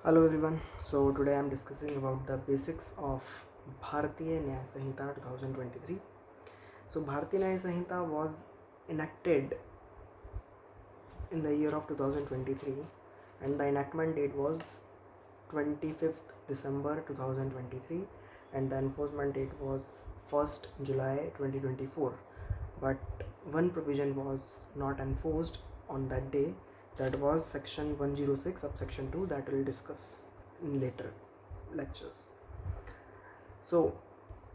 Hello everyone. So today I am discussing about the basics of Bharatiya Nyaya Sanhita 2023. So Bharatiya Nyaya Sanhita was enacted in the year of 2023 and the enactment date was 25th December 2023 and the enforcement date was 1st July 2024. But one provision was not enforced on that day, that was section 106 subsection 2, that we'll discuss in later lectures. So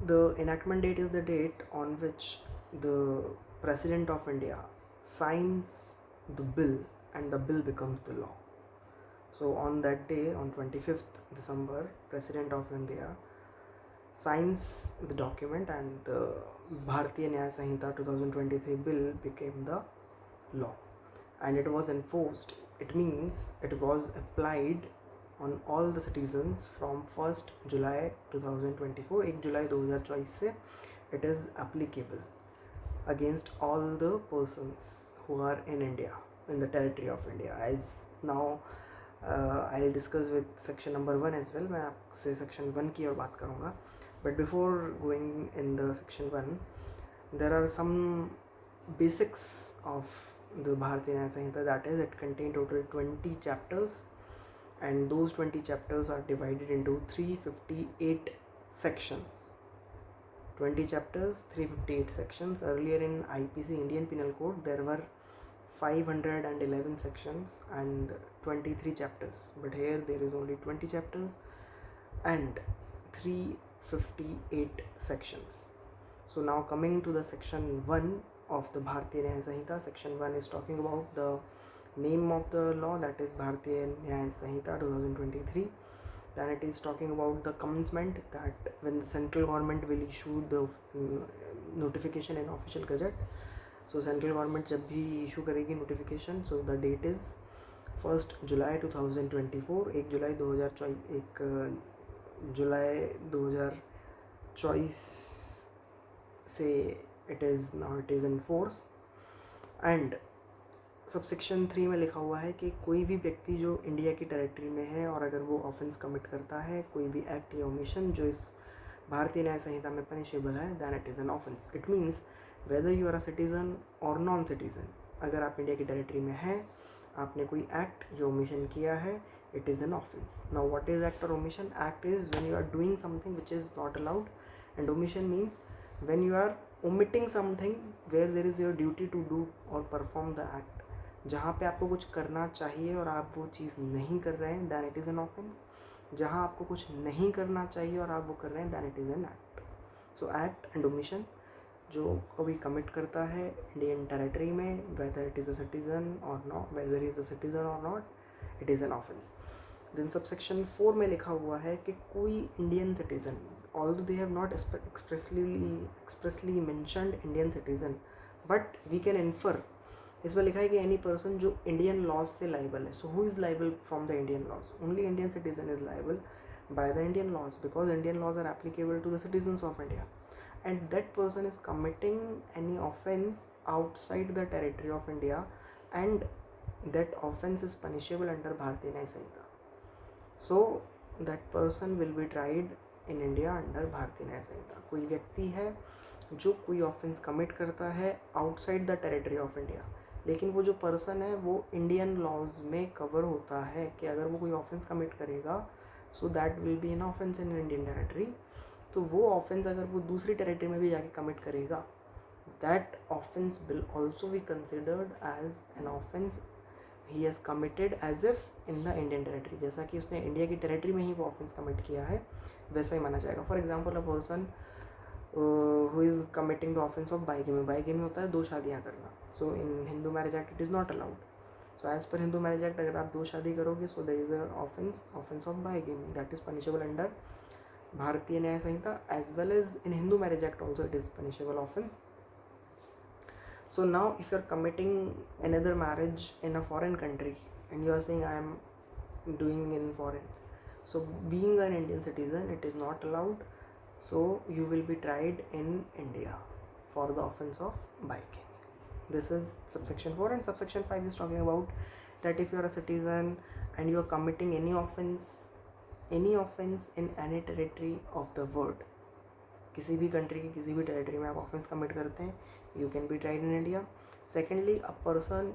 the enactment date is the date on which the President of India signs the bill and the bill becomes the law. So on that day, on 25th December, President of India signs the document and the Bharatiya Nyaya Sanhita 2023 bill became the law and it was enforced. It means it was applied on all the citizens from 1st July 2024. 1 July 2024 से it is applicable against all the persons who are in India, in the territory of India. As now I'll discuss with section number 1 as well. मैं आपसे section 1 की और बात करूँगा. But before going in the section 1, there are some basics of the Bharatiya Nyaya Sanhita, that is, it contains total 20 chapters and those 20 chapters are divided into 358 sections. 20 chapters, 358 sections. Earlier in IPC, Indian Penal Code, there were 511 sections and 23 chapters, but here there is only 20 chapters and 358 sections. So now coming to the section 1 of the Bharatiya Nyaya Sanhita. Section 1 is talking about the name of the law, that is Bharatiya Nyaya Sanhita 2023. Then it is talking about the commencement, that when the central government will issue the notification in official gazette. So central government जब भी issue करेगी notification, so the date is 1st July 2024. 1 जुलाई 2024 से it is in force. And subsection 3 में लिखा हुआ है कि कोई भी व्यक्ति जो इंडिया की टेरिटरी में है और अगर वो ऑफेंस कमिट करता है, कोई भी एक्ट या ओमिशन जो इस भारतीय न्याय संहिता में पनिशेबल है, than it is an offence. It means whether you are a citizen और नॉन सिटीज़न, अगर आप इंडिया की टेरिटरी में हैं, आपने कोई एक्ट या ओमिशन किया है, it is an offence. Now what is act or omission? Act is when you are doing something which is not allowed and omission means when you are omitting something where there is your duty to do or perform the act. जहाँ पे आपको कुछ करना चाहिए और आप वो चीज़ नहीं कर रहे हैं, then it is an offence. जहाँ आपको कुछ नहीं करना चाहिए और आप वो कर रहे हैं, then it is an act. So act and omission जो कभी कमिट करता है इंडियन टेरिटरी में, whether it is a citizen or not, whether is a citizen or not, it is an offence. Then subsection 4 में लिखा हुआ है कि कोई Indian citizen, although they have not expressly mentioned Indian citizen, but we can infer. इसमें लिखा है कि एनी पर्सन जो इंडियन लॉज से लाइबल है. So who is liable from the Indian laws? Only Indian citizen is liable by the Indian laws, because Indian laws are applicable to the citizens of India, and that person is committing any offence outside the territory of India, and that offence is punishable under Bharatiya Nyaya Sanhita. So that person will be tried in India under Bharatiya Nyaya संहिता. कोई व्यक्ति है जो कोई offence commit करता है outside the territory of India, लेकिन वो जो पर्सन है वो इंडियन लॉज में कवर होता है कि अगर वो कोई ऑफेंस कमिट करेगा, so that will be an offence in Indian territory. तो वो ऑफेंस अगर वो दूसरी टेरिटरी में भी जाके कमिट करेगा, that offence will also be considered as an offence he has committed as if in the Indian territory. जैसा कि उसने इंडिया की टेरिटरी में ही वो ऑफेंस कमिट किया है, वैसा ही माना जाएगा. For example, a person who is committing the offence of bigamy. Bigamy होता है 2 शादियाँ करना. So in Hindu marriage act it is not allowed. So as per Hindu marriage act अगर आप 2 शादी करोगे, so there is a offence of bigamy, that is punishable under Bharatiya Nyaya Sanhita, as well as in Hindu marriage act also it is punishable offence. So now if you are committing another marriage in a foreign country and you are saying I am doing in foreign, so being an Indian citizen it is not allowed, so you will be tried in India for the offense of biking. This is subsection 4, and subsection 5 is talking about that if you are a citizen and you are committing any offense in any territory of the world, किसी भी country की किसी भी territory में आप offence commit करते हैं, you can be tried in India. Secondly, a person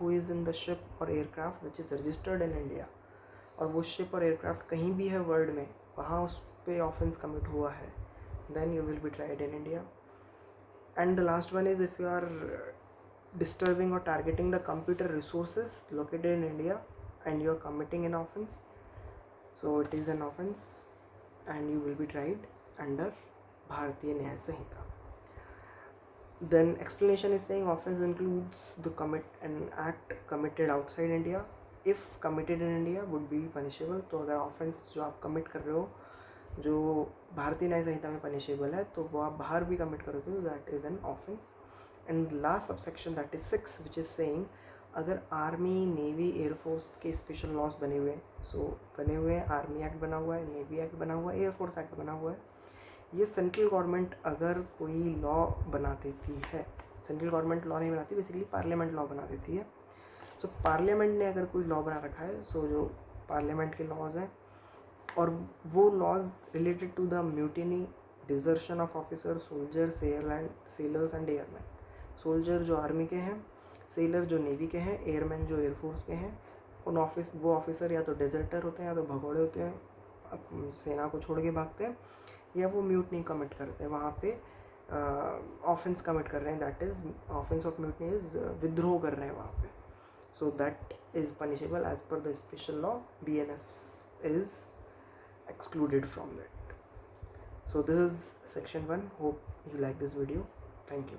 who is in the ship or aircraft which is registered in India, और वो शिप और एयरक्राफ्ट कहीं भी है वर्ल्ड में, वहाँ उस पर ऑफेंस कमिट हुआ है, then you will be tried in India. And the last one is if you are disturbing or targeting the computer resources located in India and you are committing an offense, so it is an offense and you will be tried under Bharatiya Nyaya Sanhita. Then explanation is saying offense includes the commit an act committed outside India, if committed in India would be punishable. तो अगर offense जो आप commit कर रहे हो जो भारतीय न्याय संहिता में punishable है, तो वो आप बाहर भी commit करोगे तो that is an offense. And last subsection that is 6 which is saying अगर आर्मी नेवी एयरफोर्स के स्पेशल लॉज बने हुए हैं, बने हुए हैं, आर्मी एक्ट बना हुआ है, नेवी एक्ट बना हुआ है, एयरफोर्स एक्ट बना हुआ है, ये सेंट्रल गवर्नमेंट अगर कोई लॉ बना देती है, सेंट्रल गवर्नमेंट लॉ नहीं बनाती, बेसिकली पार्लियामेंट लॉ बना देती है. सो पार्लियामेंट ने अगर कोई लॉ बना रखा है, सो जो पार्लियामेंट के लॉज हैं और वो laws related to the mutiny, desertion of officer, soldier, sailors and airman. Soldier जो आर्मी के हैं, सेलर जो नेवी के हैं, एयरमैन जो एयरफोर्स के हैं, वो ऑफिसर या तो डेजर्टर होते हैं या तो भगोड़े होते हैं, सेना को छोड़ के भागते हैं, या वो म्यूटनी कमिट करते हैं, वहाँ पे ऑफेंस कमिट कर रहे हैं, that is offence of mutiny is विद्रोह कर रहे हैं वहाँ पे. So that is punishable as per the special law. BNS इज़ excluded from that. So this is section 1. Hope you like this video. Thank you.